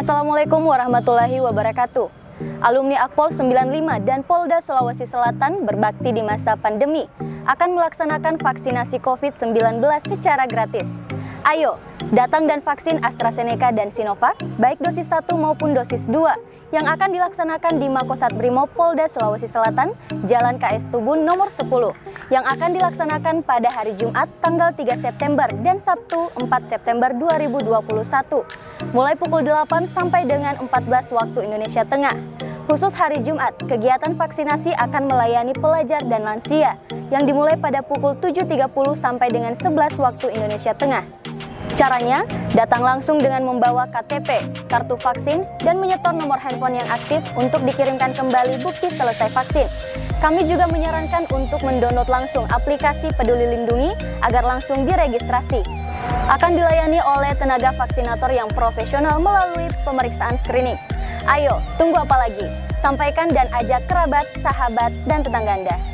Assalamualaikum warahmatullahi wabarakatuh. Alumni Akpol 95 dan Polda Sulawesi Selatan berbakti di masa pandemi akan melaksanakan vaksinasi COVID-19 secara gratis. Ayo, datang dan vaksin AstraZeneca dan Sinovac, baik dosis 1 maupun dosis 2, yang akan dilaksanakan di Makosat Brimob Polda Sulawesi Selatan, Jalan KS Tubun nomor 10, yang akan dilaksanakan pada hari Jumat tanggal 3 September dan Sabtu 4 September 2021, mulai pukul 8 sampai dengan 14 waktu Indonesia Tengah. Khusus hari Jumat, kegiatan vaksinasi akan melayani pelajar dan lansia, yang dimulai pada pukul 7.30 sampai dengan 11 waktu Indonesia Tengah. Caranya, datang langsung dengan membawa KTP, kartu vaksin, dan menyetor nomor handphone yang aktif untuk dikirimkan kembali bukti selesai vaksin. Kami juga menyarankan untuk mendownload langsung aplikasi Peduli Lindungi agar langsung diregistrasi. Akan dilayani oleh tenaga vaksinator yang profesional melalui pemeriksaan screening. Ayo, tunggu apa lagi? Sampaikan dan ajak kerabat, sahabat, dan tetangga Anda.